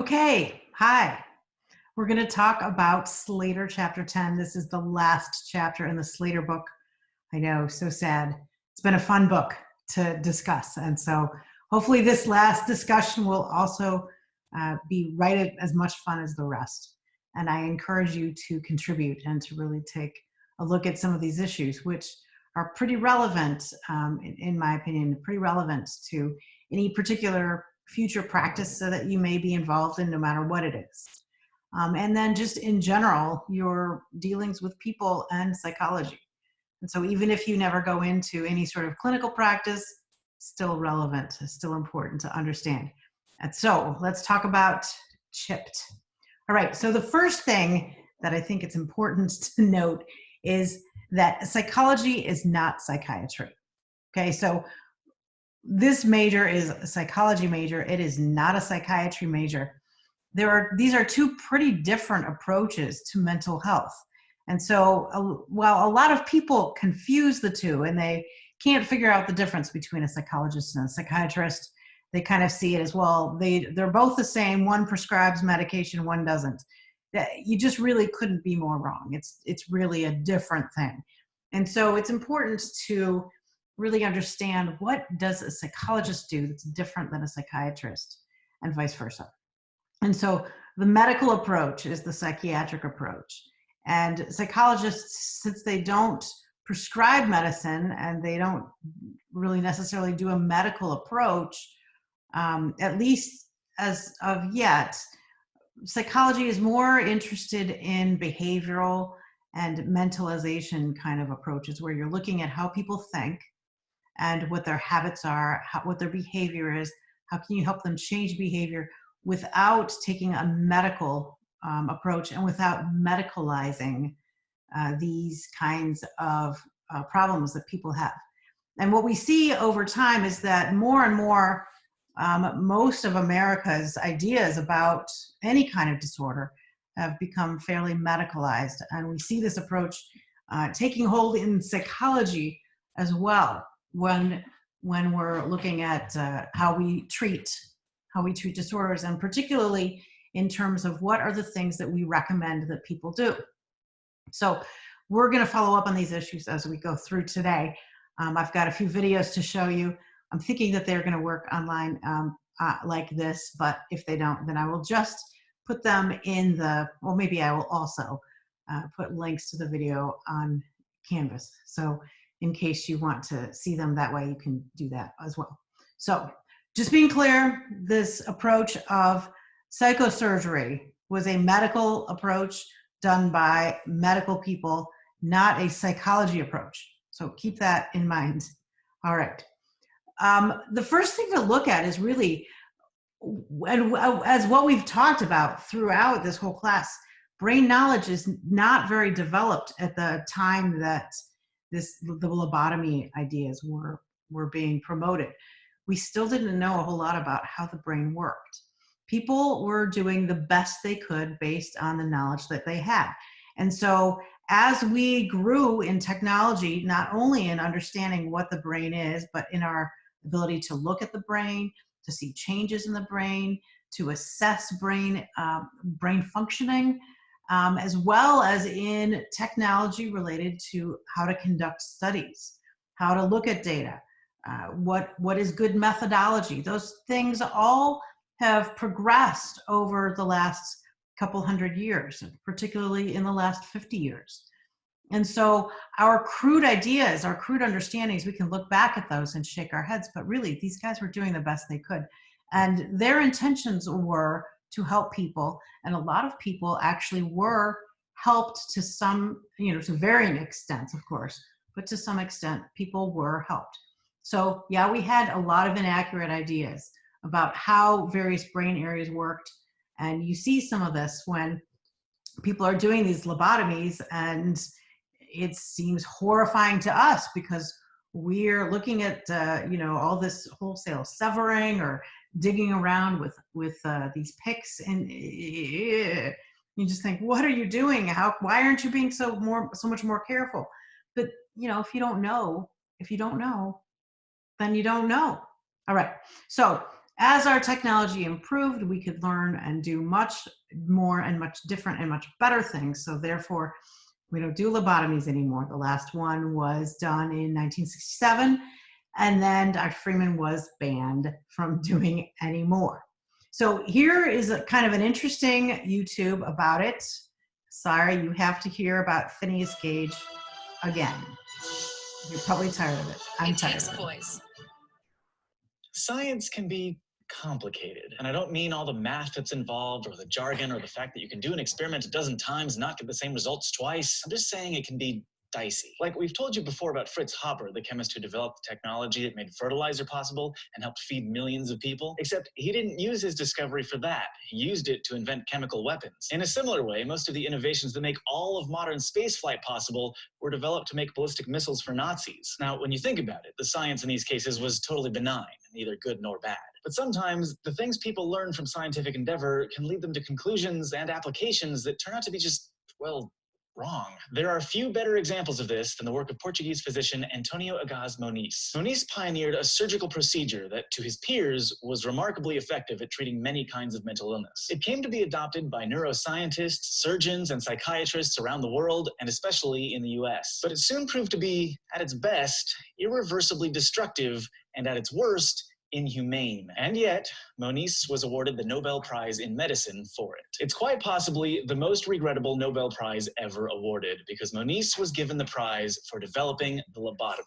Okay, hi. We're going to talk about Slater chapter 10. This is the last chapter in the Slater book. I know, so sad. It's been a fun book to discuss. And so hopefully this last discussion will also be right as much fun as the rest. And I encourage you to contribute and to really take a look at some of these issues, which are pretty relevant, in my opinion, pretty relevant to any particular future practice so that you may be involved in no matter what it is. And then just in general, your dealings with people and psychology. And so even if you never go into any sort of clinical practice, still relevant, still important to understand. And so let's talk about chipped. All right, so the first thing that I think it's important to note is that psychology is not psychiatry. Okay, so this major is a psychology major. It is not a psychiatry major. These are two pretty different approaches to mental health. And so while a lot of people confuse the two and they can't figure out the difference between a psychologist and a psychiatrist, they kind of see it as, well, they're both the same. One prescribes medication, one doesn't. You just really couldn't be more wrong. It's really a different thing. And so it's important to really understand, what does a psychologist do that's different than a psychiatrist, and vice versa. And so the medical approach is the psychiatric approach. And psychologists, since they don't prescribe medicine and they don't really necessarily do a medical approach, at least as of yet, psychology is more interested in behavioral and mentalization kind of approaches, where you're looking at how people think and what their habits are, what their behavior is, how can you help them change behavior without taking a medical approach and without medicalizing these kinds of problems that people have. And what we see over time is that more and more, most of America's ideas about any kind of disorder have become fairly medicalized. And we see this approach taking hold in psychology as well, when we're looking at how we treat disorders, and particularly in terms of what are the things that we recommend that people do. So we're going to follow up on these issues as we go through today. I've got a few videos to show you. I'm thinking that they're going to work online like this, but if they don't, then I will just put them in well, maybe I will also put links to the video on Canvas. So in case you want to see them that way, you can do that as well. So just being clear, this approach of psychosurgery was a medical approach done by medical people, not a psychology approach. So keep that in mind. All right. The first thing to look at is really, and as what we've talked about throughout this whole class, brain knowledge is not very developed at the time that the lobotomy ideas were being promoted. We still didn't know a whole lot about how the brain worked. People were doing the best they could based on the knowledge that they had. And so as we grew in technology, not only in understanding what the brain is, but in our ability to look at the brain, to see changes in the brain, to assess brain functioning, as well as in technology related to how to conduct studies, how to look at data, what is good methodology. Those things all have progressed over the last couple hundred years, particularly in the last 50 years. And so our crude ideas, our crude understandings, we can look back at those and shake our heads, but really these guys were doing the best they could. And their intentions were to help people. And a lot of people actually were helped to some, to varying extents, of course, but to some extent, people were helped. So yeah, we had a lot of inaccurate ideas about how various brain areas worked. And you see some of this when people are doing these lobotomies, and it seems horrifying to us because we're looking at, all this wholesale severing or digging around with these picks, and you just think, what are you doing? Why aren't you being so much more careful? But if you don't know, then you don't know. All right. So As our technology improved, we could learn and do much more and much different and much better things. So therefore, we don't do lobotomies anymore. The last one was done in 1967, and then Dr. Freeman was banned from doing any more. So here is a kind of an interesting YouTube about it. Sorry, you have to hear about Phineas Gage again. You're probably tired of it. I'm tired of it. Science can be complicated. And I don't mean all the math that's involved or the jargon or the fact that you can do an experiment a dozen times and not get the same results twice. I'm just saying it can be dicey. Like we've told you before about Fritz Haber, the chemist who developed the technology that made fertilizer possible and helped feed millions of people. Except he didn't use his discovery for that. He used it to invent chemical weapons. In a similar way, most of the innovations that make all of modern spaceflight possible were developed to make ballistic missiles for Nazis. Now, when you think about it, the science in these cases was totally benign, neither good nor bad. But sometimes the things people learn from scientific endeavor can lead them to conclusions and applications that turn out to be just, well, wrong. There are few better examples of this than the work of Portuguese physician Antonio Agás Moniz. Moniz pioneered a surgical procedure that, to his peers, was remarkably effective at treating many kinds of mental illness. It came to be adopted by neuroscientists, surgeons, and psychiatrists around the world, and especially in the US. But it soon proved to be, at its best, irreversibly destructive, and at its worst, inhumane. And yet, Moniz was awarded the Nobel Prize in Medicine for it. It's quite possibly the most regrettable Nobel Prize ever awarded, because Moniz was given the prize for developing the lobotomy.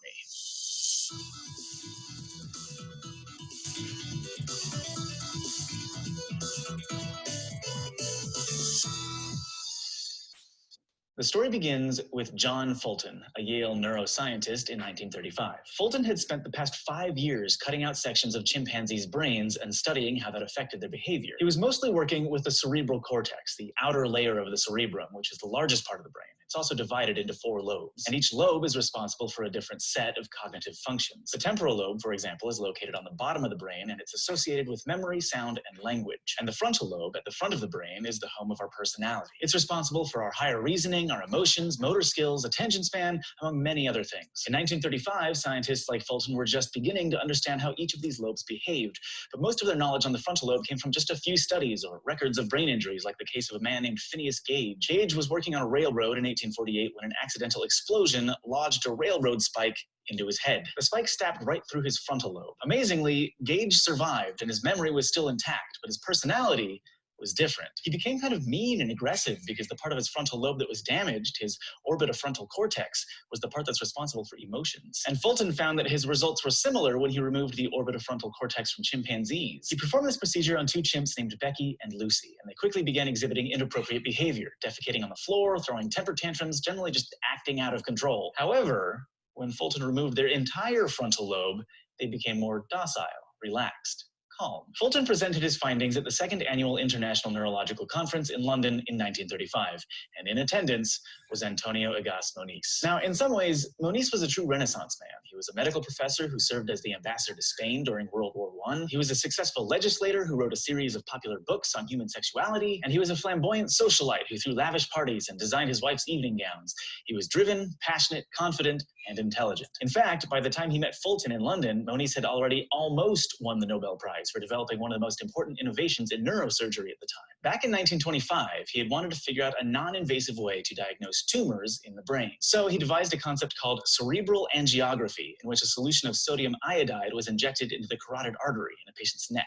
The story begins with John Fulton, a Yale neuroscientist in 1935. Fulton had spent the past 5 years cutting out sections of chimpanzees' brains and studying how that affected their behavior. He was mostly working with the cerebral cortex, the outer layer of the cerebrum, which is the largest part of the brain. It's also divided into 4 lobes, and each lobe is responsible for a different set of cognitive functions. The temporal lobe, for example, is located on the bottom of the brain, and it's associated with memory, sound, and language. And the frontal lobe, at the front of the brain, is the home of our personality. It's responsible for our higher reasoning, our emotions, motor skills, attention span, among many other things. In 1935, scientists like Fulton were just beginning to understand how each of these lobes behaved, but most of their knowledge on the frontal lobe came from just a few studies or records of brain injuries, like the case of a man named Phineas Gage. Gage was working on a railroad in 1848 when an accidental explosion lodged a railroad spike into his head. The spike stabbed right through his frontal lobe. Amazingly, Gage survived and his memory was still intact, but his personality was different. He became kind of mean and aggressive because the part of his frontal lobe that was damaged, his orbitofrontal cortex, was the part that's responsible for emotions. And Fulton found that his results were similar when he removed the orbitofrontal cortex from chimpanzees. He performed this procedure on 2 chimps named Becky and Lucy, and they quickly began exhibiting inappropriate behavior, defecating on the floor, throwing temper tantrums, generally just acting out of control. However, when Fulton removed their entire frontal lobe, they became more docile, relaxed, calm. Fulton presented his findings at the 2nd Annual International Neurological Conference in London in 1935, and in attendance was Antonio Agás Moniz. Now, in some ways, Moniz was a true Renaissance man. He was a medical professor who served as the ambassador to Spain during World War I. He was a successful legislator who wrote a series of popular books on human sexuality, and he was a flamboyant socialite who threw lavish parties and designed his wife's evening gowns. He was driven, passionate, confident, and intelligent. In fact, by the time he met Fulton in London, Moniz had already almost won the Nobel Prize for developing one of the most important innovations in neurosurgery at the time. Back in 1925, he had wanted to figure out a non-invasive way to diagnose tumors in the brain. So he devised a concept called cerebral angiography, in which a solution of sodium iodide was injected into the carotid artery in a patient's neck.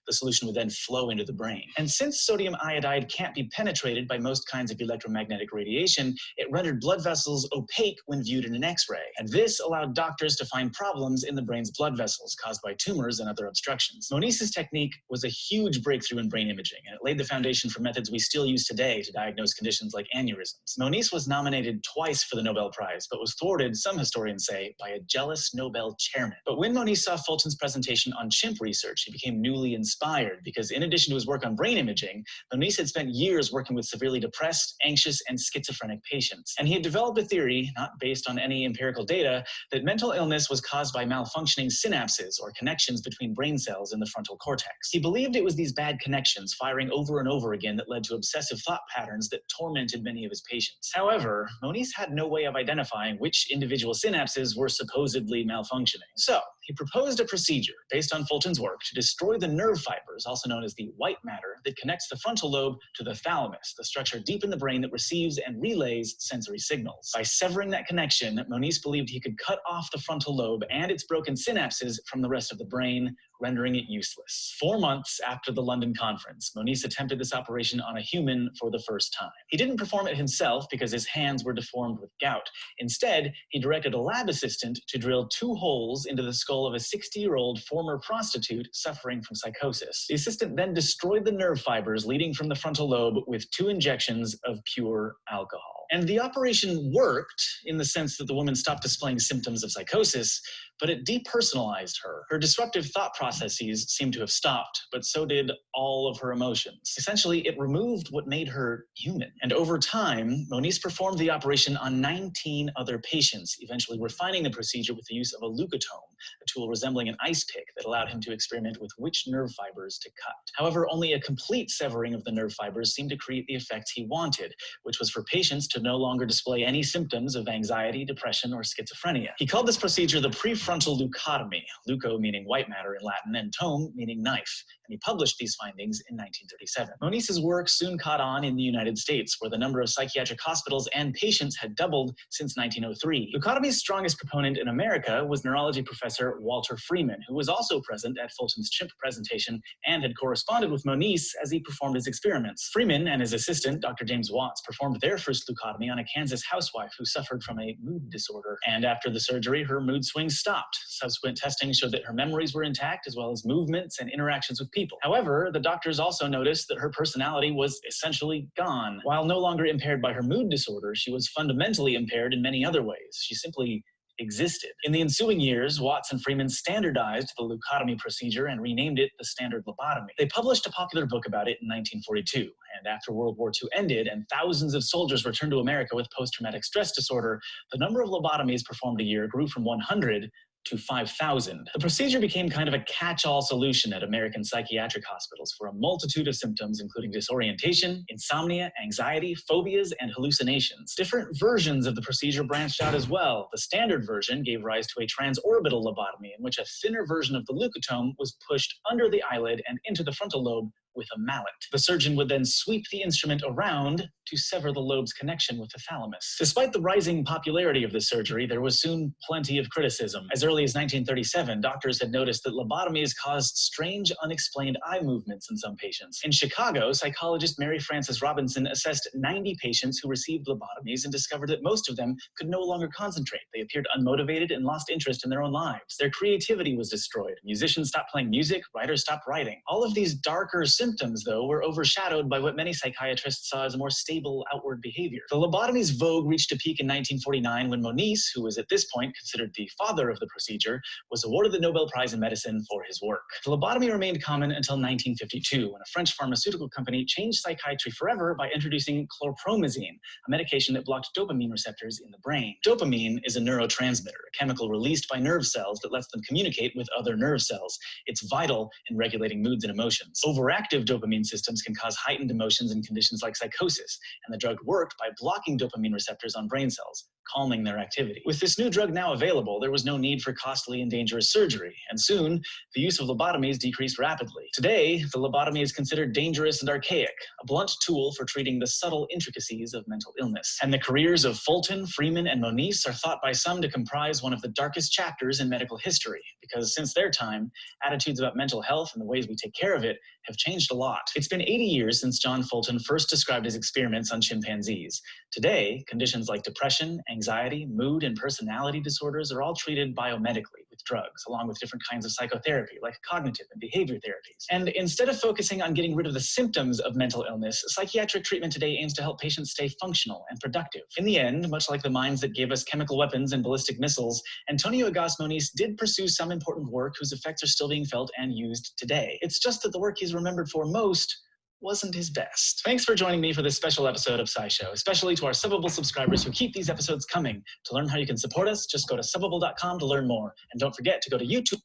The solution would then flow into the brain. And since sodium iodide can't be penetrated by most kinds of electromagnetic radiation, it rendered blood vessels opaque when viewed in an X-ray. And this allowed doctors to find problems in the brain's blood vessels caused by tumors and other obstructions. Moniz's technique was a huge breakthrough in brain imaging, and it laid the foundation for methods we still use today to diagnose conditions like aneurysms. Moniz was nominated twice for the Nobel Prize, but was thwarted, some historians say, by a jealous Nobel chairman. But when Moniz saw Fulton's presentation on chimp research, he became newly inspired because in addition to his work on brain imaging, Moniz had spent years working with severely depressed, anxious, and schizophrenic patients. And he had developed a theory, not based on any empirical data, that mental illness was caused by malfunctioning synapses or connections between brain cells in the frontal cortex. He believed it was these bad connections firing over and over again that led to obsessive thought patterns that tormented many of his patients. However, Moniz had no way of identifying which individual synapses were supposedly malfunctioning. So He proposed a procedure based on Fulton's work to destroy the nerve fibers, also known as the white matter, that connects the frontal lobe to the thalamus, the structure deep in the brain that receives and relays sensory signals. By severing that connection, Moniz believed he could cut off the frontal lobe and its broken synapses from the rest of the brain, rendering it useless. 4 months after the London conference, Moniz attempted this operation on a human for the first time. He didn't perform it himself because his hands were deformed with gout. Instead, he directed a lab assistant to drill 2 holes into the skull of a 60-year-old former prostitute suffering from psychosis. The assistant then destroyed the nerve fibers leading from the frontal lobe with 2 injections of pure alcohol. And the operation worked in the sense that the woman stopped displaying symptoms of psychosis, but it depersonalized her. Her disruptive thought processes seemed to have stopped, but so did all of her emotions. Essentially, it removed what made her human. And over time, Moniz performed the operation on 19 other patients, eventually refining the procedure with the use of a leucotome, a tool resembling an ice pick that allowed him to experiment with which nerve fibers to cut. However, only a complete severing of the nerve fibers seemed to create the effects he wanted, which was for patients to no longer display any symptoms of anxiety, depression, or schizophrenia. He called this procedure the prefrontal leucotomy, leuco meaning white matter in Latin, and tome meaning knife, and he published these findings in 1937. Moniz's work soon caught on in the United States, where the number of psychiatric hospitals and patients had doubled since 1903. Leucotomy's strongest proponent in America was neurology professor Walter Freeman, who was also present at Fulton's chimp presentation and had corresponded with Moniz as he performed his experiments. Freeman and his assistant, Dr. James Watts, performed their first leucotomy on a Kansas housewife who suffered from a mood disorder. And after the surgery, her mood swings stopped. Subsequent testing showed that her memories were intact, as well as movements and interactions with people. However, the doctors also noticed that her personality was essentially gone. While no longer impaired by her mood disorder, she was fundamentally impaired in many other ways. She simply existed. In the ensuing years, Watts and Freeman standardized the leucotomy procedure and renamed it the standard lobotomy. They published a popular book about it in 1942, and after World War II ended and thousands of soldiers returned to America with post-traumatic stress disorder, the number of lobotomies performed a year grew from 100 to 5,000. The procedure became kind of a catch-all solution at American psychiatric hospitals for a multitude of symptoms, including disorientation, insomnia, anxiety, phobias, and hallucinations. Different versions of the procedure branched out as well. The standard version gave rise to a transorbital lobotomy, in which a thinner version of the leucotome was pushed under the eyelid and into the frontal lobe with a mallet. The surgeon would then sweep the instrument around to sever the lobe's connection with the thalamus. Despite the rising popularity of this surgery, there was soon plenty of criticism. As early as 1937, doctors had noticed that lobotomies caused strange, unexplained eye movements in some patients. In Chicago, psychologist Mary Frances Robinson assessed 90 patients who received lobotomies and discovered that most of them could no longer concentrate. They appeared unmotivated and lost interest in their own lives. Their creativity was destroyed. Musicians stopped playing music, writers stopped writing. All of these darker symptoms, though, were overshadowed by what many psychiatrists saw as a more stable outward behavior. The lobotomy's vogue reached a peak in 1949 when Moniz, who was at this point considered the father of the procedure, was awarded the Nobel Prize in Medicine for his work. The lobotomy remained common until 1952, when a French pharmaceutical company changed psychiatry forever by introducing chlorpromazine, a medication that blocked dopamine receptors in the brain. Dopamine is a neurotransmitter, a chemical released by nerve cells that lets them communicate with other nerve cells. It's vital in regulating moods and emotions. Overactive dopamine systems can cause heightened emotions in conditions like psychosis, and the drug worked by blocking dopamine receptors on brain cells, calming their activity. With this new drug now available, there was no need for costly and dangerous surgery, and soon, the use of lobotomies decreased rapidly. Today, the lobotomy is considered dangerous and archaic, a blunt tool for treating the subtle intricacies of mental illness. And the careers of Fulton, Freeman, and Moniz are thought by some to comprise one of the darkest chapters in medical history, because since their time, attitudes about mental health and the ways we take care of it have changed a lot. It's been 80 years since John Fulton first described his experiments on chimpanzees. Today, conditions like depression, anxiety, mood, and personality disorders are all treated biomedically with drugs, along with different kinds of psychotherapy, like cognitive and behavior therapies. And instead of focusing on getting rid of the symptoms of mental illness, psychiatric treatment today aims to help patients stay functional and productive. In the end, much like the minds that gave us chemical weapons and ballistic missiles, Antonio Agas Moniz did pursue some important work whose effects are still being felt and used today. It's just that the work he's remembered for most wasn't his best. Thanks for joining me for this special episode of SciShow, especially to our Subbable subscribers who keep these episodes coming. To learn how you can support us, just go to subbable.com to learn more. And don't forget to go to YouTube.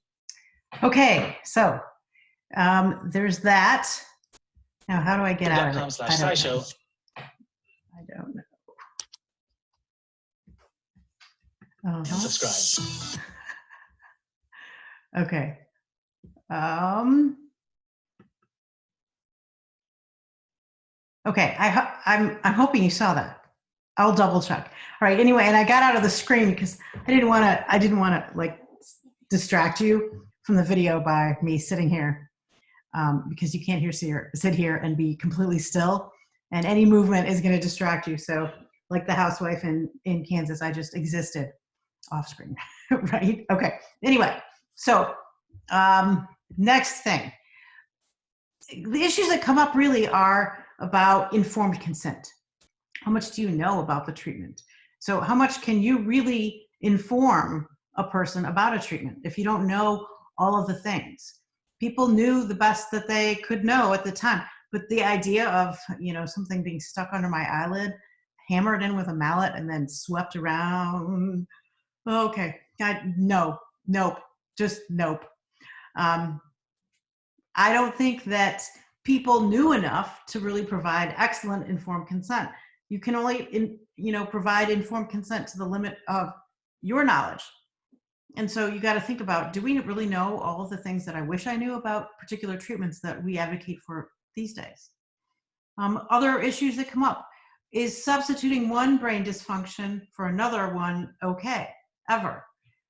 Okay, so there's that. Now, how do I get out of it? YouTube.com/SciShow. I don't know. And subscribe. Okay. Okay, I'm hoping you saw that. I'll double check. All right. Anyway, and I got out of the screen because I didn't want to like distract you from the video by me sitting here, because you can't sit here and be completely still, and any movement is going to distract you. So, like the housewife in Kansas, I just existed off screen, right? Okay. Anyway, so next thing, the issues that come up really are about informed consent. How much do you know about the treatment? So how much can you really inform a person about a treatment if you don't know all of the things? People knew the best that they could know at the time, but the idea of, something being stuck under my eyelid, hammered in with a mallet, and then swept around. Okay, no, nope, just nope. I don't think that people knew enough to really provide excellent informed consent. You can only, provide informed consent to the limit of your knowledge. And so you got to think about, do we really know all of the things that I wish I knew about particular treatments that we advocate for these days? Other issues that come up, is substituting one brain dysfunction for another one okay, ever?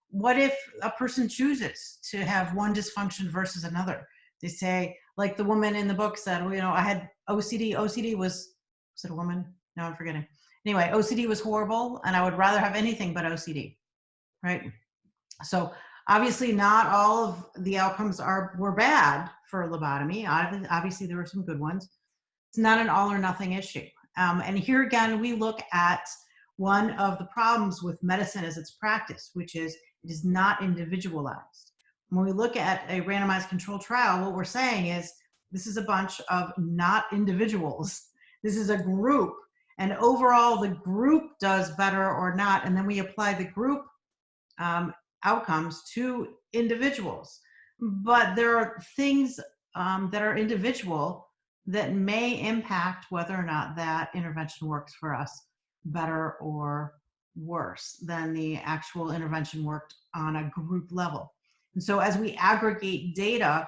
What if a person chooses to have one dysfunction versus another? They say, like the woman in the book said, I had OCD. OCD was it a woman? No, I'm forgetting. Anyway, OCD was horrible, and I would rather have anything but OCD, right? So obviously not all of the outcomes were bad for lobotomy. Obviously there were some good ones. It's not an all or nothing issue. And here again, we look at one of the problems with medicine as it's practiced, which is it is not individualized. When we look at a randomized controlled trial, what we're saying is this is a bunch of not individuals. This is a group. And overall, the group does better or not. And then we apply the group outcomes to individuals. But there are things that are individual that may impact whether or not that intervention works for us better or worse than the actual intervention worked on a group level. And so as we aggregate data,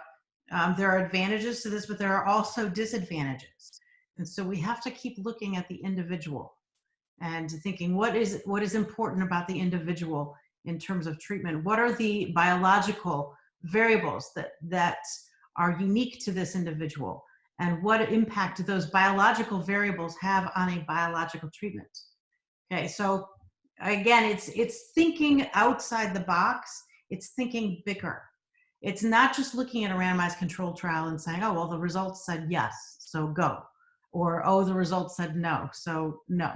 there are advantages to this, but there are also disadvantages. And so we have to keep looking at the individual and thinking, what is important about the individual in terms of treatment? What are the biological variables that are unique to this individual? And what impact do those biological variables have on a biological treatment? Okay, so again, it's thinking outside the box. It's thinking bigger. It's not just looking at a randomized controlled trial and saying, oh, well, the results said yes, so go. Or, oh, the results said no, so no.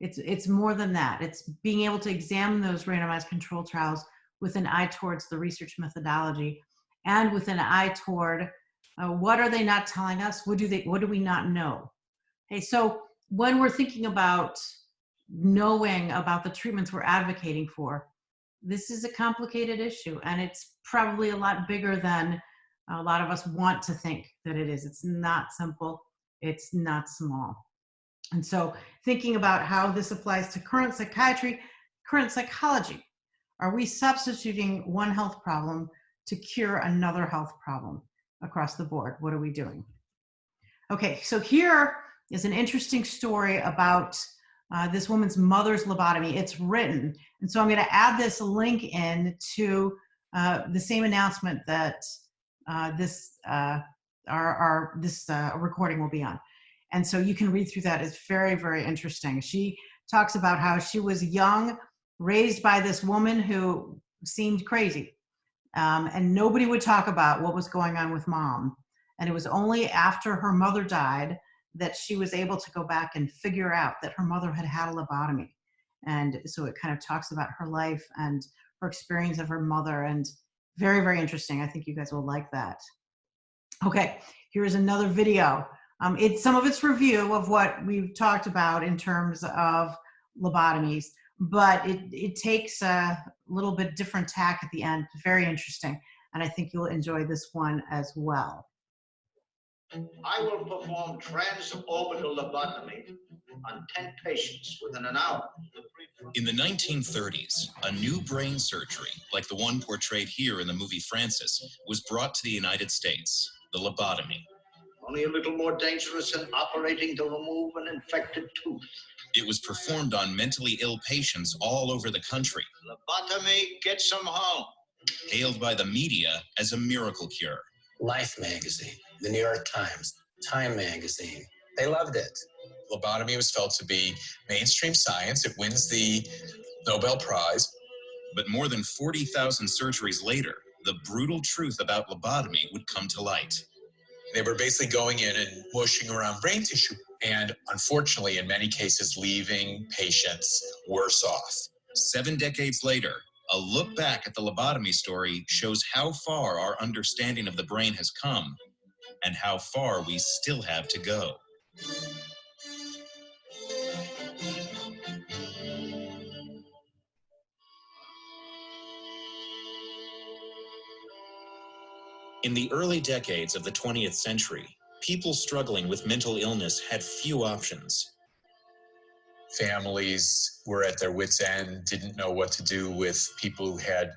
It's more than that. It's being able to examine those randomized controlled trials with an eye towards the research methodology and with an eye toward what are they not telling us? What do we not know? Okay, so when we're thinking about knowing about the treatments we're advocating for, this is a complicated issue, and it's probably a lot bigger than a lot of us want to think that it is. It's not simple. It's not small. And so thinking about how this applies to current psychiatry, current psychology, are we substituting one health problem to cure another health problem across the board? What are we doing? Okay, so here is an interesting story about this woman's mother's lobotomy. It's written. And so I'm going to add this link in to the same announcement that this recording will be on. And so you can read through that. It's very, very interesting. She talks about how she was young, raised by this woman who seemed crazy. And nobody would talk about what was going on with mom. And it was only after her mother died that she was able to go back and figure out that her mother had had a lobotomy. And so it kind of talks about her life and her experience of her mother. And very, very interesting. I think you guys will like that. Okay, here's another video. Some of its review of what we've talked about in terms of lobotomies, but it takes a little bit different tack at the end. Very interesting, and I think you'll enjoy this one as well. I will perform transorbital lobotomy on 10 patients within an hour. In the 1930s, a new brain surgery, like the one portrayed here in the movie Francis, was brought to the United States, the lobotomy. Only a little more dangerous than operating to remove an infected tooth. It was performed on mentally ill patients all over the country. Lobotomy gets them home. Hailed by the media as a miracle cure. Life magazine, the New York Times, Time magazine, they loved it. Lobotomy was felt to be mainstream science. It wins the Nobel Prize. But more than 40,000 surgeries later, the brutal truth about lobotomy would come to light. They were basically going in and mushing around brain tissue, and unfortunately, in many cases, leaving patients worse off. 7 decades later, a look back at the lobotomy story shows how far our understanding of the brain has come and how far we still have to go. In the early decades of the 20th century, people struggling with mental illness had few options. Families were at their wits' end, didn't know what to do with people who had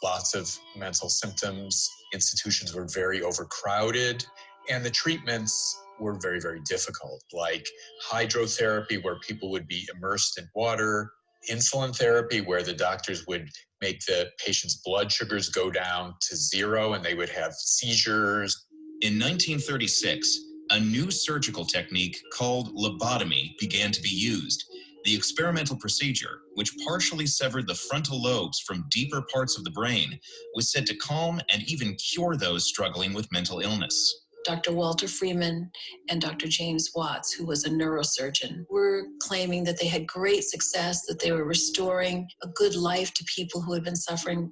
lots of mental symptoms. Institutions were very overcrowded, and the treatments were very, very difficult, like hydrotherapy, where people would be immersed in water, insulin therapy, where the doctors would make the patient's blood sugars go down to zero and they would have seizures. In 1936, a new surgical technique called lobotomy began to be used. The experimental procedure, which partially severed the frontal lobes from deeper parts of the brain, was said to calm and even cure those struggling with mental illness. Dr. Walter Freeman and Dr. James Watts, who was a neurosurgeon, were claiming that they had great success, that they were restoring a good life to people who had been suffering,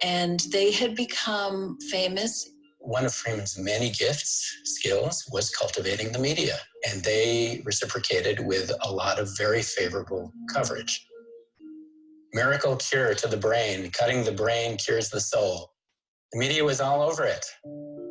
and they had become famous. One of Freeman's many gifts, skills, was cultivating the media, and they reciprocated with a lot of very favorable coverage. Miracle cure to the brain, cutting the brain cures the soul. The media was all over it.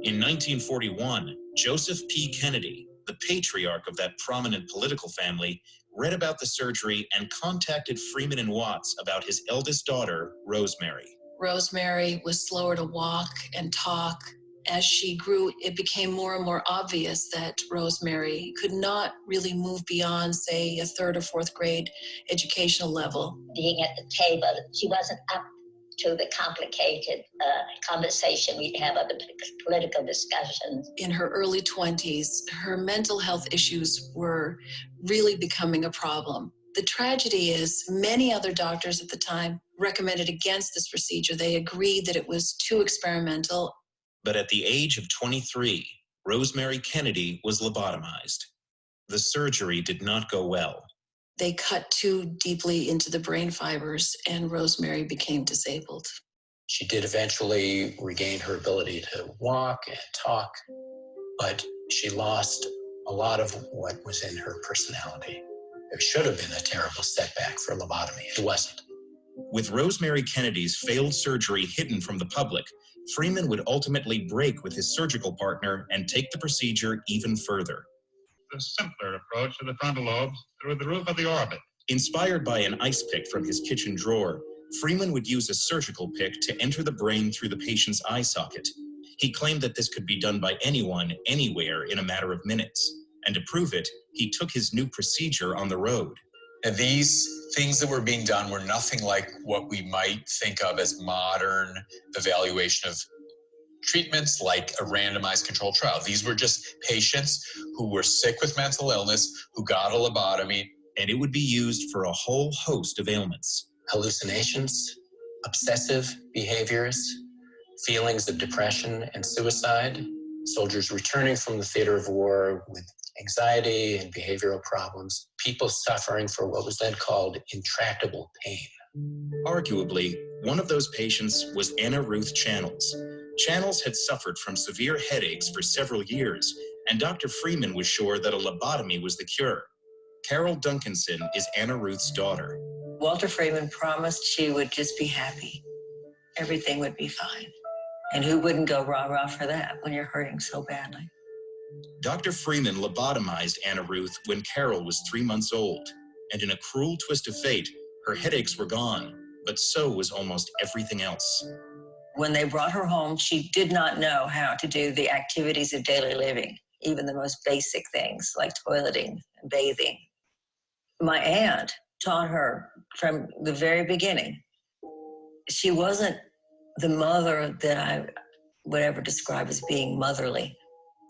In 1941, Joseph P. Kennedy, the patriarch of that prominent political family, read about the surgery and contacted Freeman and Watts about his eldest daughter, Rosemary. Rosemary was slower to walk and talk. As she grew, it became more and more obvious that Rosemary could not really move beyond, say, a 3rd or 4th grade educational level. Being at the table, she wasn't up to the complicated conversation we'd have at the political discussions. In her early 20s, her mental health issues were really becoming a problem. The tragedy is many other doctors at the time recommended against this procedure. They agreed that it was too experimental. But at the age of 23, Rosemary Kennedy was lobotomized. The surgery did not go well. They cut too deeply into the brain fibers, and Rosemary became disabled. She did eventually regain her ability to walk and talk, but she lost a lot of what was in her personality. It should have been a terrible setback for lobotomy. It wasn't. With Rosemary Kennedy's failed surgery hidden from the public, Freeman would ultimately break with his surgical partner and take the procedure even further. The simpler approach to the frontal lobes through the roof of the orbit. Inspired by an ice pick from his kitchen drawer, Freeman would use a surgical pick to enter the brain through the patient's eye socket. He claimed that this could be done by anyone, anywhere, in a matter of minutes. And to prove it, he took his new procedure on the road. And these things that were being done were nothing like what we might think of as modern evaluation of treatments, like a randomized controlled trial. These were just patients who were sick with mental illness, who got a lobotomy. And it would be used for a whole host of ailments. Hallucinations, obsessive behaviors, feelings of depression and suicide, soldiers returning from the theater of war with anxiety and behavioral problems, people suffering for what was then called intractable pain. Arguably, one of those patients was Anna Ruth Channels. Channels had suffered from severe headaches for several years, and Dr. Freeman was sure that a lobotomy was the cure. Carol Duncanson is Anna Ruth's daughter. Walter Freeman promised she would just be happy. Everything would be fine. And who wouldn't go rah-rah for that when you're hurting so badly? Dr. Freeman lobotomized Anna Ruth when Carol was 3 months old, and in a cruel twist of fate, her headaches were gone, but so was almost everything else. When they brought her home, she did not know how to do the activities of daily living, even the most basic things like toileting and bathing. My aunt taught her from the very beginning. She wasn't the mother that I would ever describe as being motherly.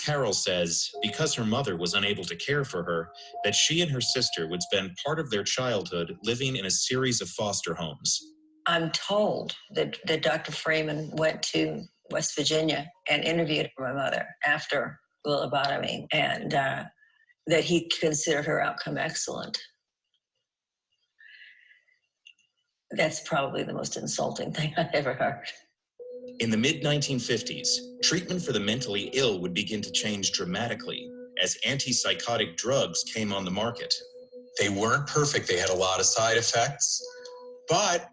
Carol says because her mother was unable to care for her, that she and her sister would spend part of their childhood living in a series of foster homes. I'm told that Dr. Freeman went to West Virginia and interviewed my mother after the lobotomy, and that he considered her outcome excellent. That's probably the most insulting thing I've ever heard. In the mid-1950s, treatment for the mentally ill would begin to change dramatically as antipsychotic drugs came on the market. They weren't perfect. They had a lot of side effects, but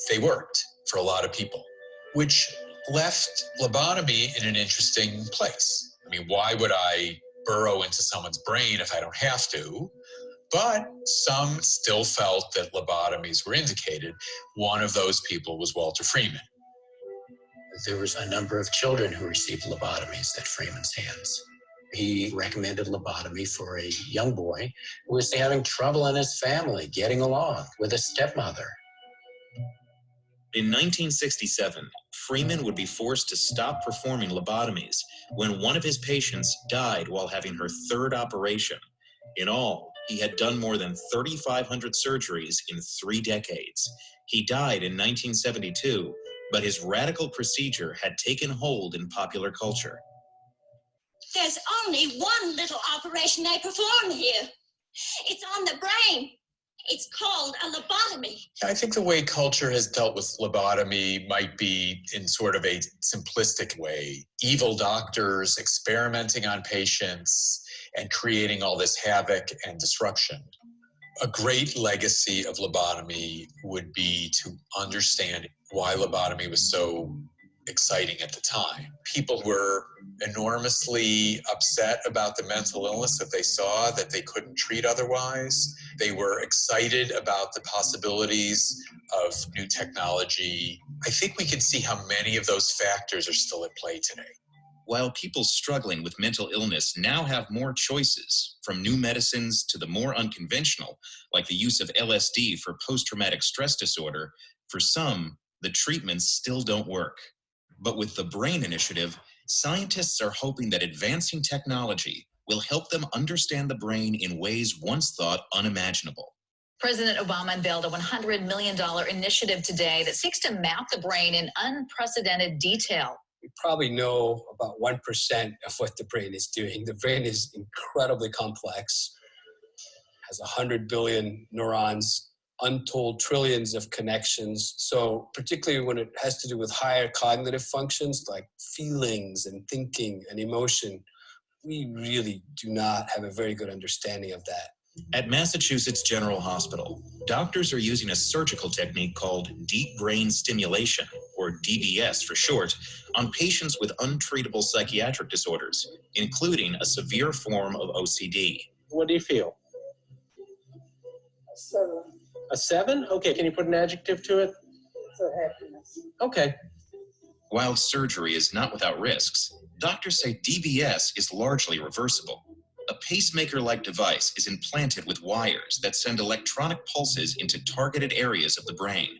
they worked for a lot of people, which left lobotomy in an interesting place. I mean, why would I burrow into someone's brain if I don't have to? But some still felt that lobotomies were indicated. One of those people was Walter Freeman. There was a number of children who received lobotomies at Freeman's hands. He recommended lobotomy for a young boy who was having trouble in his family, getting along with a stepmother. In 1967, Freeman would be forced to stop performing lobotomies when one of his patients died while having her third operation. In all, he had done more than 3,500 surgeries in 3 decades. He died in 1972, but his radical procedure had taken hold in popular culture. There's only one little operation they perform here. It's on the brain. It's called a lobotomy. I think the way culture has dealt with lobotomy might be in sort of a simplistic way. Evil doctors experimenting on patients and creating all this havoc and disruption. A great legacy of lobotomy would be to understand why lobotomy was so exciting at the time. People were enormously upset about the mental illness that they saw that they couldn't treat otherwise. They were excited about the possibilities of new technology. I think we can see how many of those factors are still at play today. While people struggling with mental illness now have more choices, from new medicines to the more unconventional, like the use of LSD for post-traumatic stress disorder, for some, the treatments still don't work. But with the Brain Initiative, scientists are hoping that advancing technology will help them understand the brain in ways once thought unimaginable. President Obama unveiled a $100 million initiative today that seeks to map the brain in unprecedented detail. We probably know about 1% of what the brain is doing. The brain is incredibly complex, has 100 billion neurons, untold trillions of connections. So particularly when it has to do with higher cognitive functions like feelings and thinking and emotion, we really do not have a very good understanding of that. At Massachusetts General Hospital, doctors are using a surgical technique called deep brain stimulation, or DBS for short, on patients with untreatable psychiatric disorders, including a severe form of OCD. What do you feel? A 7. A 7? Okay, can you put an adjective to it? It's a happiness. Okay. While surgery is not without risks, doctors say DBS is largely reversible. A pacemaker-like device is implanted with wires that send electronic pulses into targeted areas of the brain.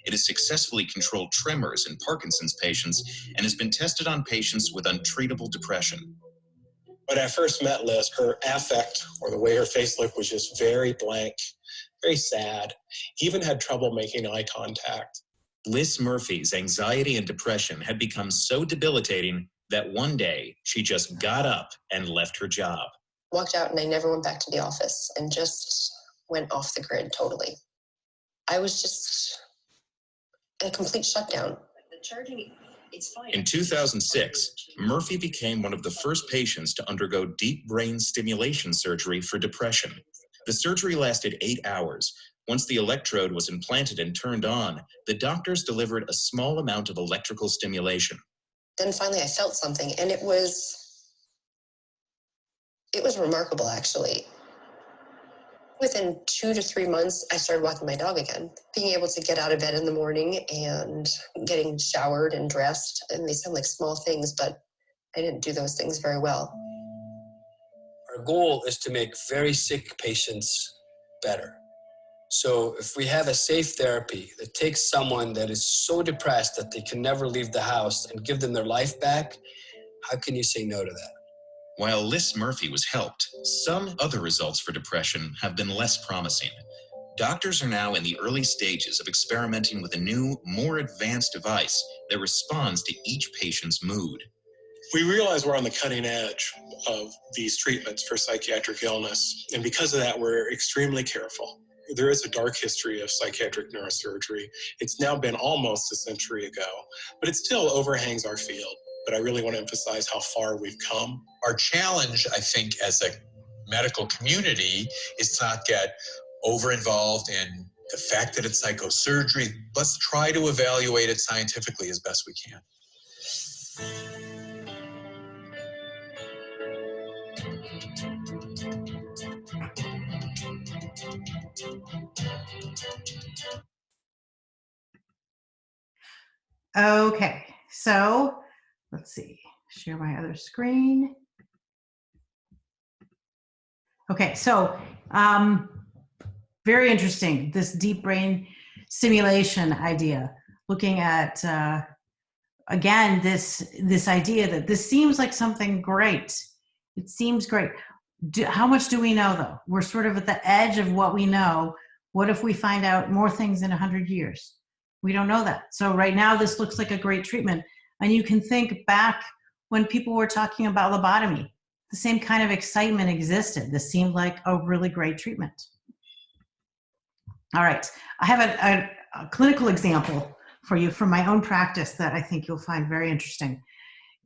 It has successfully controlled tremors in Parkinson's patients and has been tested on patients with untreatable depression. When I first met Liz, her affect, or the way her face looked, was just very blank, very sad, even had trouble making eye contact. Liz Murphy's anxiety and depression had become so debilitating that one day she just got up and left her job. Walked out and I never went back to the office and just went off the grid totally. I was just a complete shutdown. In 2006, Murphy became one of the first patients to undergo deep brain stimulation surgery for depression. The surgery lasted 8 hours. Once the electrode was implanted and turned on, the doctors delivered a small amount of electrical stimulation. Then finally I felt something, and it was It was remarkable, actually. Within 2 to 3 months, I started walking my dog again. Being able to get out of bed in the morning and getting showered and dressed, and they sound like small things, but I didn't do those things very well. Our goal is to make very sick patients better. So if we have a safe therapy that takes someone that is so depressed that they can never leave the house and give them their life back, how can you say no to that? While Liz Murphy was helped, some other results for depression have been less promising. Doctors are now in the early stages of experimenting with a new, more advanced device that responds to each patient's mood. We realize we're on the cutting edge of these treatments for psychiatric illness, and because of that, we're extremely careful. There is a dark history of psychiatric neurosurgery. It's now been almost a century ago, but it still overhangs our field. But I really want to emphasize how far we've come. Our challenge, I think, as a medical community is to not get over-involved in the fact that it's psychosurgery. Let's try to evaluate it scientifically as best we can. Okay, so let's see, share my other screen. Okay, so very interesting, this deep brain stimulation idea, looking at, again, this idea that this seems like something great. It seems great. How much do we know, though? We're sort of at the edge of what we know. What if we find out more things in 100 years? We don't know that. So right now, this looks like a great treatment. And you can think back when people were talking about lobotomy. The same kind of excitement existed. This seemed like a really great treatment. All right, I have a clinical example for you from my own practice that I think you'll find very interesting.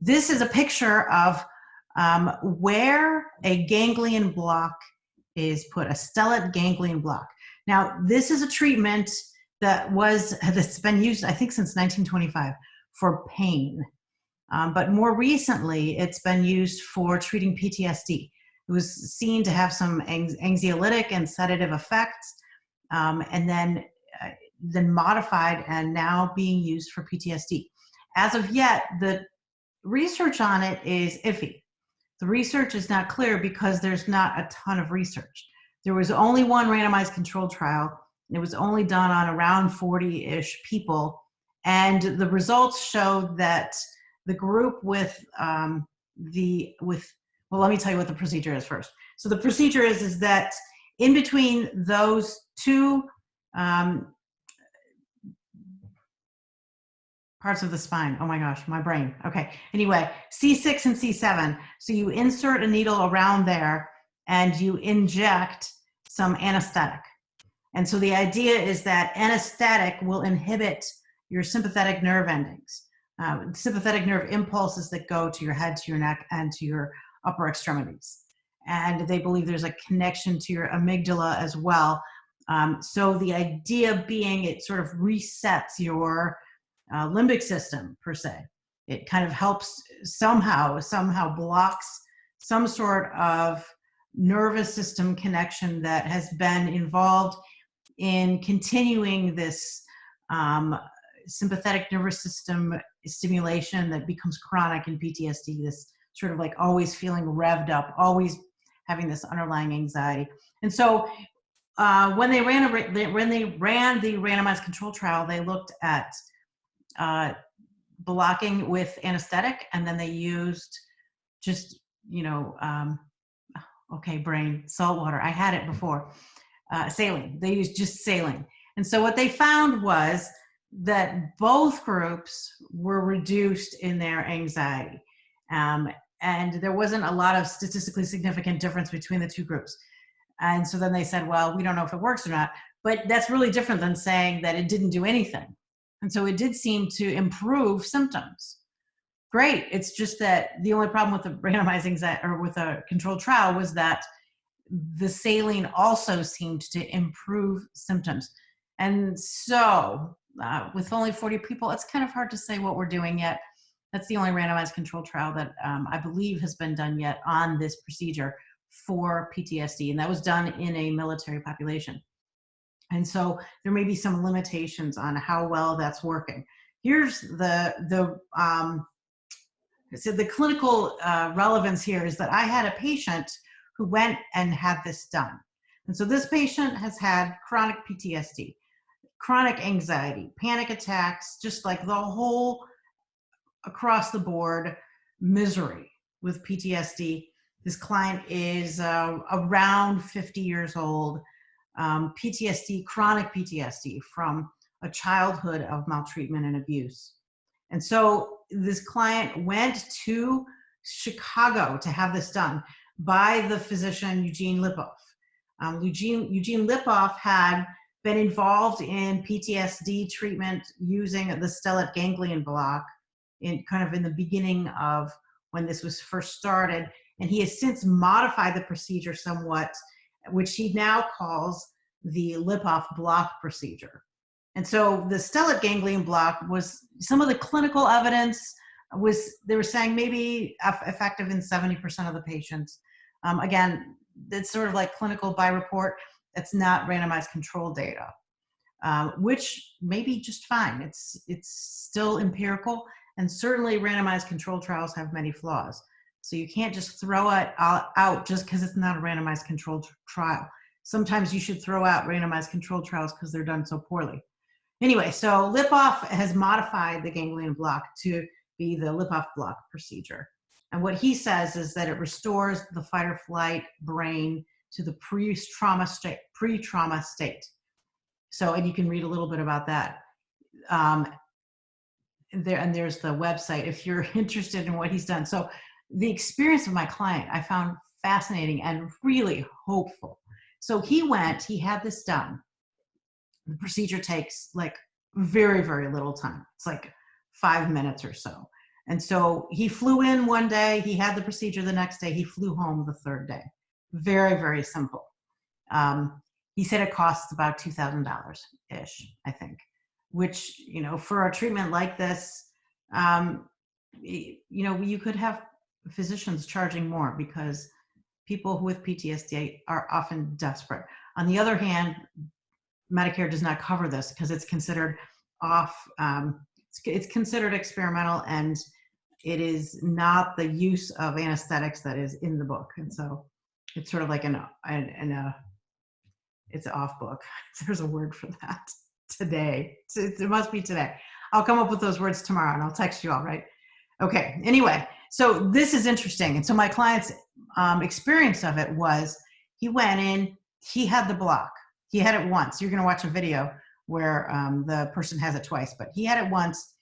This is a picture of where a ganglion block is put, a stellate ganglion block. Now, this is a treatment that's been used, I think, since 1925 for pain. But more recently, it's been used for treating PTSD. It was seen to have some anxiolytic and sedative effects, and then modified and now being used for PTSD. As of yet, the research on it is iffy. The research is not clear because there's not a ton of research. There was only one randomized controlled trial, and it was only done on around 40-ish people, and the results showed that the group well, let me tell you what the procedure is first. So the procedure is that in between those two parts of the spine, oh my gosh, my brain. Okay, anyway, C6 and C7. So you insert a needle around there and you inject some anesthetic. And so the idea is that anesthetic will inhibit your sympathetic nerve endings. Sympathetic nerve impulses that go to your head, to your neck, and to your upper extremities. And they believe there's a connection to your amygdala as well. So the idea being it sort of resets your limbic system, per se. It kind of helps somehow blocks some sort of nervous system connection that has been involved in continuing this sympathetic nervous system stimulation that becomes chronic in PTSD, this sort of like always feeling revved up, always having this underlying anxiety. And so when they ran the randomized control trial, they looked at blocking with anesthetic, and then they used just, okay, brain, salt water. I had it before. Saline. They used just saline. And so what they found was that both groups were reduced in their anxiety. And there wasn't a lot of statistically significant difference between the two groups. And so then they said, well, we don't know if it works or not. But that's really different than saying that it didn't do anything. And so it did seem to improve symptoms. Great. It's just that the only problem with the randomized anxiety or with a controlled trial was that the saline also seemed to improve symptoms. And so with only 40 people, it's kind of hard to say what we're doing yet. That's the only randomized controlled trial that I believe has been done yet on this procedure for PTSD, and that was done in a military population. And so there may be some limitations on how well that's working. Here's the clinical relevance here is that I had a patient who went and had this done. And so this patient has had chronic PTSD, chronic anxiety, panic attacks, just like the whole across the board misery with PTSD. This client is around 50 years old. PTSD, chronic PTSD from a childhood of maltreatment and abuse. And so this client went to Chicago to have this done by the physician Eugene Lipoff. Eugene Lipoff had been involved in PTSD treatment using the stellate ganglion block in the beginning of when this was first started. And he has since modified the procedure somewhat, which he now calls the Lipoff block procedure. And so the stellate ganglion block was, some of the clinical evidence was, they were saying maybe effective in 70% of the patients. Again, it's sort of like clinical by report. It's not randomized control data, which may be just fine. It's still empirical, and certainly randomized control trials have many flaws. So you can't just throw it out just because it's not a randomized controlled trial. Sometimes you should throw out randomized control trials because they're done so poorly. Anyway, so Lipoff has modified the ganglion block to be the Lipoff block procedure. And what he says is that it restores the fight or flight brain to the pre-trauma state. So, and you can read a little bit about that. There's the website if you're interested in what he's done. So the experience of my client I found fascinating and really hopeful. So he had this done. The procedure takes like very, very little time. It's like 5 minutes or so. And so he flew in one day, he had the procedure the next day, he flew home the third day. Very, very simple. He said it costs about $2,000-ish, I think, which, for a treatment like this, you could have physicians charging more because people with PTSD are often desperate. On the other hand, Medicare does not cover this because it's considered it's considered experimental, and it is not the use of anesthetics that is in the book. And so it's sort of like it's off book. There's a word for that today. It must be today. I'll come up with those words tomorrow and I'll text you all, right? Okay, anyway, so this is interesting. And so my client's experience of it was he went in, he had the block. He had it once. You're going to watch a video where the person has it twice, but he had it once.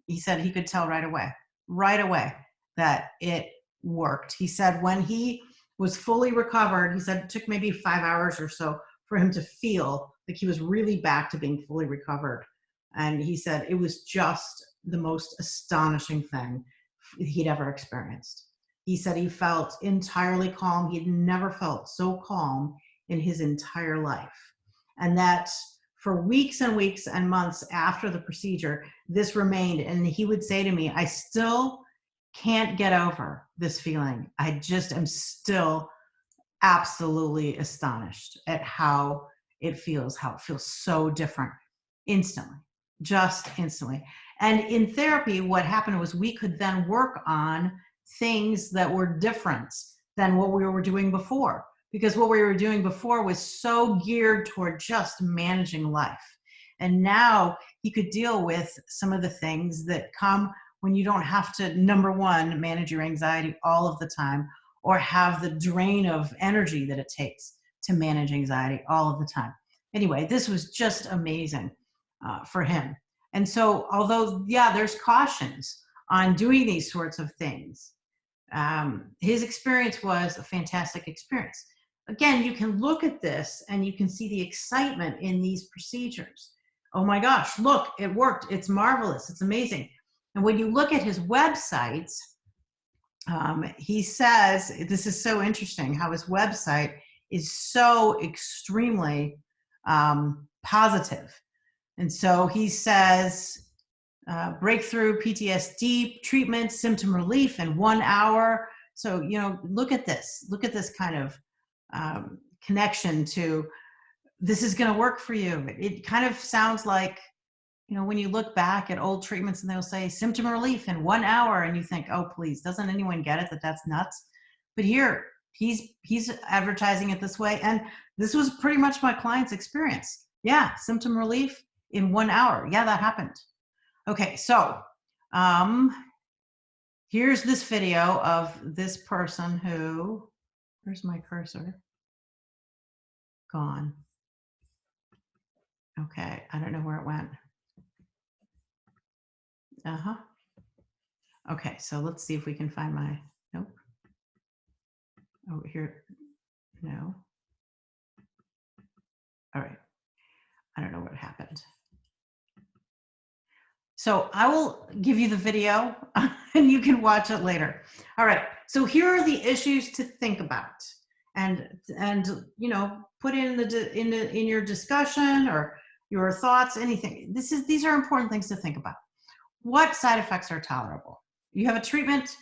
He said he could tell right away that it worked. He said when he was fully recovered, he said it took maybe 5 hours or so for him to feel like he was really back to being fully recovered. And he said it was just the most astonishing thing he'd ever experienced. He said he felt entirely calm. He'd never felt so calm in his entire life. And that for weeks and weeks and months after the procedure, this remained. And he would say to me, I still can't get over this feeling. I just am still absolutely astonished at how it feels so different just instantly. And in therapy, what happened was we could then work on things that were different than what we were doing before. Because what we were doing before was so geared toward just managing life. And now he could deal with some of the things that come when you don't have to, number one, manage your anxiety all of the time, or have the drain of energy that it takes to manage anxiety all of the time. Anyway, this was just amazing for him. And so, although, there's cautions on doing these sorts of things, his experience was a fantastic experience. Again, you can look at this and you can see the excitement in these procedures. Oh my gosh, look, it worked. It's marvelous. It's amazing. And when you look at his websites, he says, this is so interesting how his website is so extremely positive. And so he says, breakthrough PTSD treatment, symptom relief in 1 hour, So, look at this kind of connection to this is going to work for you. It kind of sounds like, when you look back at old treatments and they'll say symptom relief in 1 hour, and you think, oh, please, doesn't anyone get it that that's nuts? But here, he's advertising it this way. And this was pretty much my client's experience. Yeah, symptom relief in 1 hour. Yeah, that happened. Okay, so here's this video of this person who, where's my cursor? Gone. Okay, I don't know where it went. Okay, so let's see if we can find my, nope. Oh, here, no. All right, I don't know what happened. So I will give you the video and you can watch it later. All right, so here are the issues to think about and put in your discussion or your thoughts, anything. These are important things to think about. What side effects are tolerable? You have a treatment,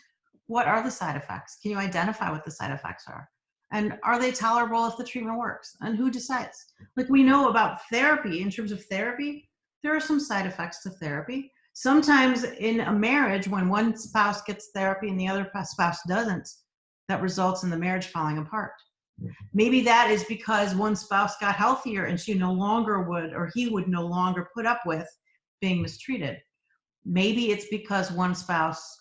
what are the side effects? Can you identify what the side effects are? And are they tolerable if the treatment works? And who decides? Like we know about therapy, in terms of therapy, there are some side effects to therapy. Sometimes in a marriage, when one spouse gets therapy and the other spouse doesn't, that results in the marriage falling apart. Maybe that is because one spouse got healthier and she no longer would, or he would no longer put up with being mistreated. Maybe it's because one spouse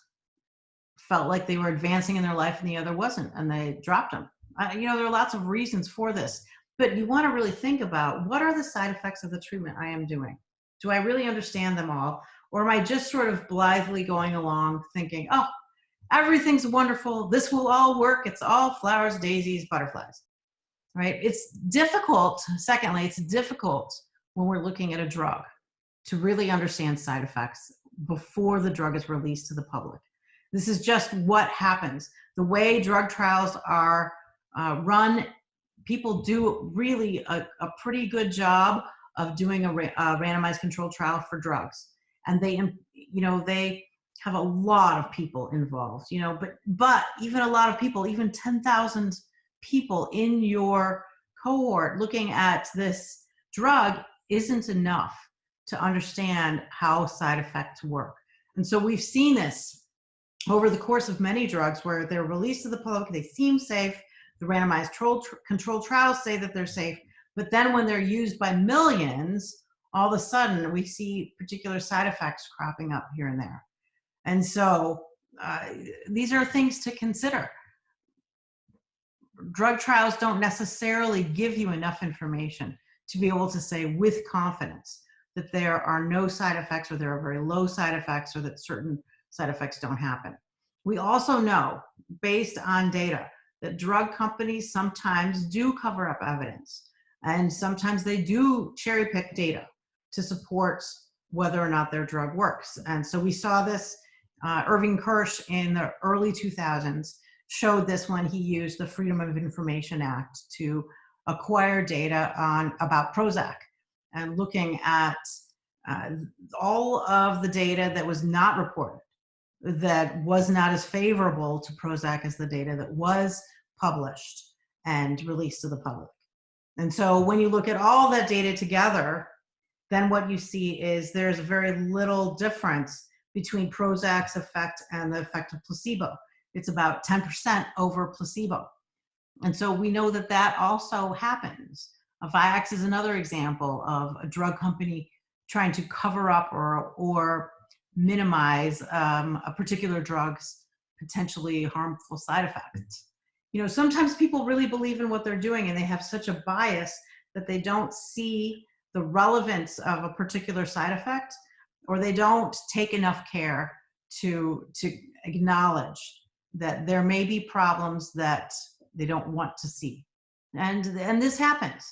felt like they were advancing in their life and the other wasn't, and they dropped them. There are lots of reasons for this, but you want to really think about what are the side effects of the treatment I am doing? Do I really understand them all? Or am I just sort of blithely going along thinking, oh, everything's wonderful. This will all work. It's all flowers, daisies, butterflies, right? It's difficult. Secondly, it's difficult when we're looking at a drug to really understand side effects before the drug is released to the public. This is just what happens. The way drug trials are run, people do really a pretty good job of doing a randomized controlled trial for drugs. And they have a lot of people involved, but even a lot of people, even 10,000 people in your cohort looking at this drug isn't enough to understand how side effects work. And so we've seen this over the course of many drugs where they're released to the public, they seem safe, the randomized controlled trials say that they're safe, but then when they're used by millions, all of a sudden we see particular side effects cropping up here and there. And so these are things to consider. Drug trials don't necessarily give you enough information to be able to say with confidence that there are no side effects or there are very low side effects or that certain side effects don't happen. We also know, based on data, that drug companies sometimes do cover up evidence, and sometimes they do cherry pick data to support whether or not their drug works. And so we saw this, Irving Kirsch in the early 2000s showed this when he used the Freedom of Information Act to acquire data about Prozac, and looking at all of the data that was not reported, that was not as favorable to Prozac as the data that was published and released to the public. And so when you look at all that data together, then what you see is there's very little difference between Prozac's effect and the effect of placebo. It's about 10% over placebo. And so we know that that also happens. Vioxx is another example of a drug company trying to cover up or minimize a particular drug's potentially harmful side effects. Sometimes people really believe in what they're doing and they have such a bias that they don't see the relevance of a particular side effect, or they don't take enough care to acknowledge that there may be problems that they don't want to see. And this happens.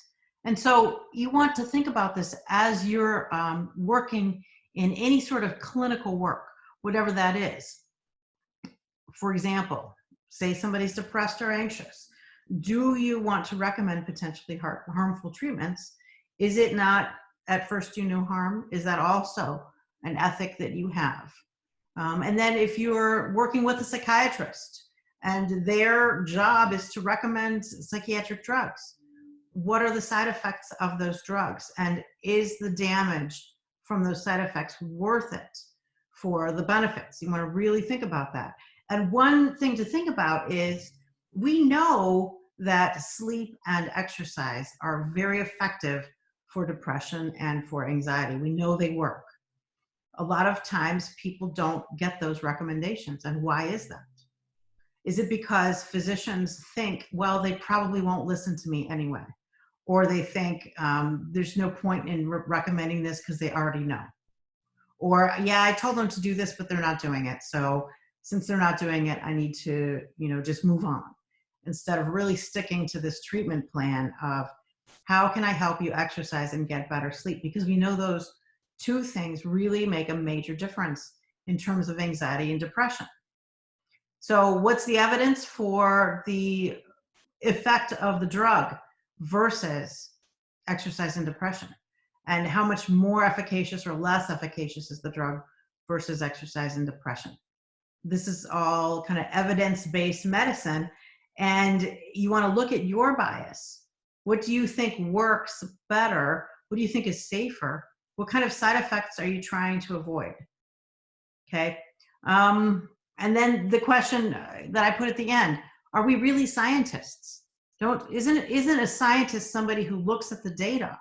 And so you want to think about this as you're working in any sort of clinical work, whatever that is. For example, say somebody's depressed or anxious. Do you want to recommend potentially harmful treatments? Is it not at first do no harm? Is that also an ethic that you have? And then if you're working with a psychiatrist and their job is to recommend psychiatric drugs. What are the side effects of those drugs? And is the damage from those side effects worth it for the benefits? You want to really think about that. And one thing to think about is we know that sleep and exercise are very effective for depression and for anxiety. We know they work. A lot of times people don't get those recommendations. And why is that? Is it because physicians think, well, they probably won't listen to me anyway? Or they think there's no point in recommending this because they already know. Or, yeah, I told them to do this, but they're not doing it. So since they're not doing it, I need to, just move on. Instead of really sticking to this treatment plan of how can I help you exercise and get better sleep? Because we know those two things really make a major difference in terms of anxiety and depression. So what's the evidence for the effect of the drug versus exercise and depression? And how much more efficacious or less efficacious is the drug versus exercise and depression? This is all kind of evidence-based medicine. And you want to look at your bias. What do you think works better? What do you think is safer? What kind of side effects are you trying to avoid? Okay. And then the question that I put at the end, are we really scientists? Isn't a scientist somebody who looks at the data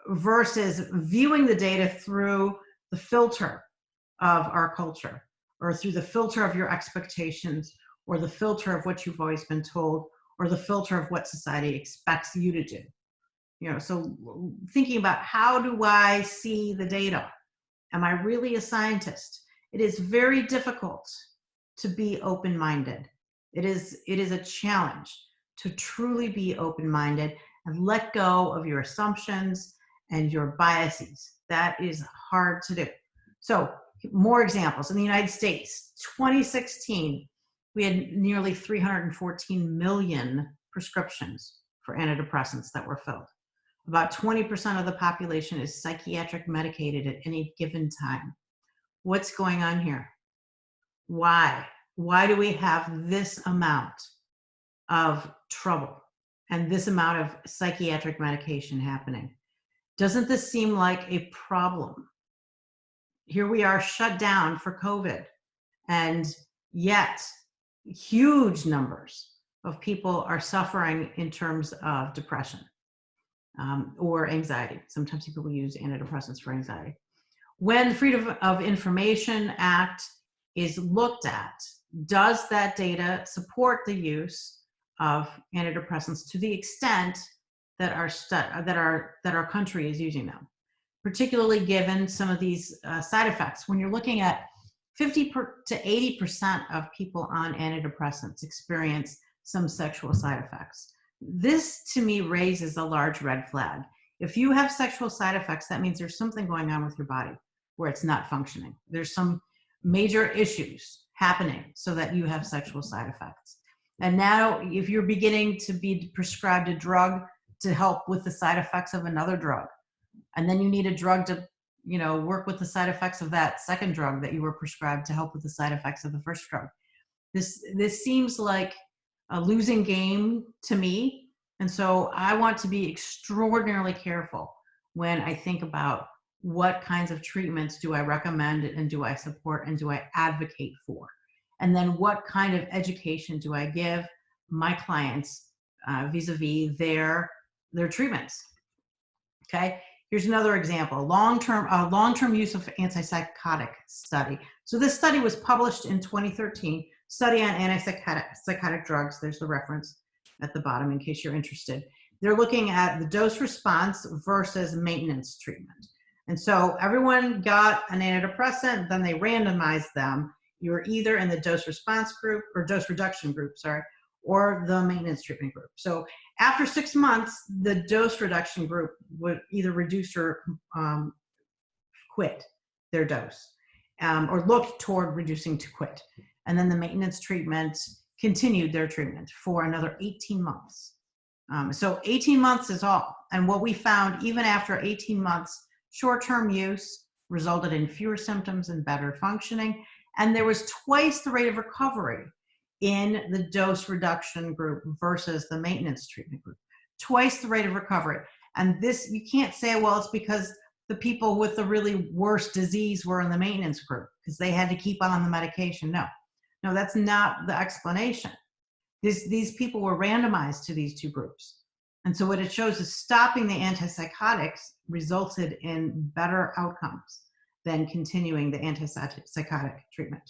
versus viewing the data through the filter of our culture, or through the filter of your expectations, or the filter of what you've always been told, or the filter of what society expects you to do? So thinking about, how do I see the data? Am I really a scientist? It is very difficult to be open-minded. It is a challenge to truly be open-minded and let go of your assumptions and your biases. That is hard to do. So more examples. In the United States, 2016, we had nearly 314 million prescriptions for antidepressants that were filled. About 20% of the population is psychiatric medicated at any given time. What's going on here? Why? Why do we have this amount of trouble and this amount of psychiatric medication happening? Doesn't this seem like a problem? Here we are shut down for COVID, and yet huge numbers of people are suffering in terms of depression or anxiety. Sometimes people use antidepressants for anxiety. When the Freedom of Information Act is looked at, does that data support the use of antidepressants to the extent that our country is using them, particularly given some of these side effects? When you're looking at 50 to 80% of people on antidepressants experience some sexual side effects. This, to me, raises a large red flag. If you have sexual side effects, that means there's something going on with your body where it's not functioning. There's some major issues happening so that you have sexual side effects. And now, if you're beginning to be prescribed a drug to help with the side effects of another drug, and then you need a drug to work with the side effects of that second drug that you were prescribed to help with the side effects of the first drug. This seems like a losing game to me. And so I want to be extraordinarily careful when I think about what kinds of treatments do I recommend and do I support and do I advocate for? And then what kind of education do I give my clients vis-a-vis their treatments? Okay. Here's another example, long-term use of antipsychotic study. So this study was published in 2013, study on antipsychotic drugs. There's the reference at the bottom in case you're interested. They're looking at the dose response versus maintenance treatment. And so everyone got an antidepressant, then they randomized them. You were either in the dose response group or dose reduction group, or the maintenance treatment group. So after 6 months, the dose reduction group would either reduce or quit their dose or look toward reducing to quit. And then the maintenance treatment continued their treatment for another 18 months. So 18 months is all. And what we found, even after 18 months, short-term use resulted in fewer symptoms and better functioning. And there was twice the rate of recovery in the dose reduction group versus the maintenance treatment group. Twice the rate of recovery. And this, you can't say, well, it's because the people with the really worst disease were in the maintenance group because they had to keep on the medication. No, that's not the explanation. These people were randomized to these two groups. And so what it shows is stopping the antipsychotics resulted in better outcomes than continuing the antipsychotic treatment.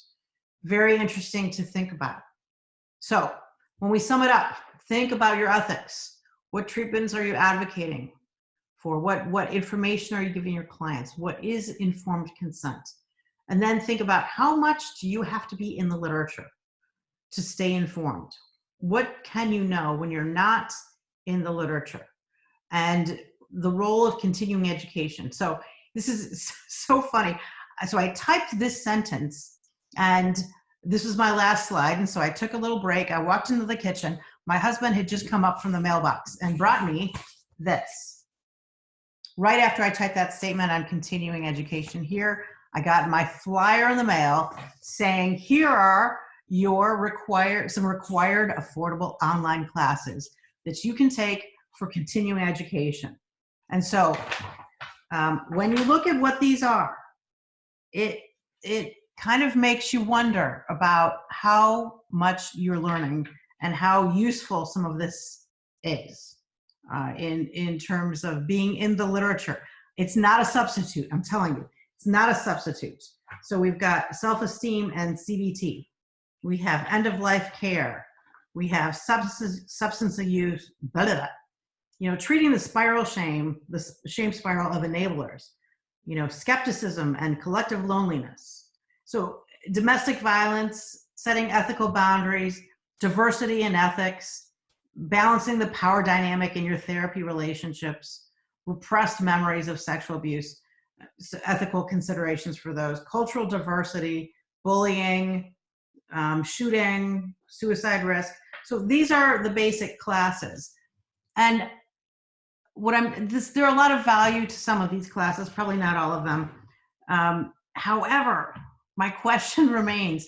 Very interesting to think about. So when we sum it up, think about your ethics. What treatments are you advocating for? What information are you giving your clients? What is informed consent? And then think about how much do you have to be in the literature to stay informed? What can you know when you're not in the literature? And the role of continuing education. So this is so funny. So I typed this sentence, and this was my last slide. And so I took a little break. I walked into the kitchen. My husband had just come up from the mailbox and brought me this. Right after I typed that statement on continuing education here, I got my flyer in the mail saying, here are your some required affordable online classes that you can take for continuing education. And so when you look at what these are, it kind of makes you wonder about how much you're learning and how useful some of this is in terms of being in the literature. It's not a substitute, I'm telling you. It's not a substitute. So we've got self-esteem and CBT. We have end-of-life care. We have substance abuse, blah, blah, blah. You know, treating the shame spiral of enablers, you know, skepticism and collective loneliness. So domestic violence, setting ethical boundaries, diversity and ethics, balancing the power dynamic in your therapy relationships, repressed memories of sexual abuse, ethical considerations for those, cultural diversity, bullying, shooting, suicide risk. So these are the basic classes. And there are a lot of value to some of these classes, probably not all of them. However, my question remains,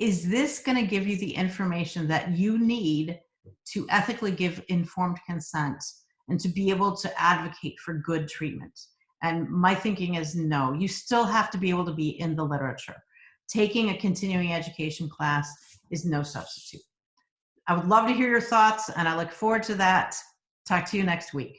is this going to give you the information that you need to ethically give informed consent and to be able to advocate for good treatment? And my thinking is no, you still have to be able to be in the literature. Taking a continuing education class is no substitute. I would love to hear your thoughts, and I look forward to that. Talk to you next week.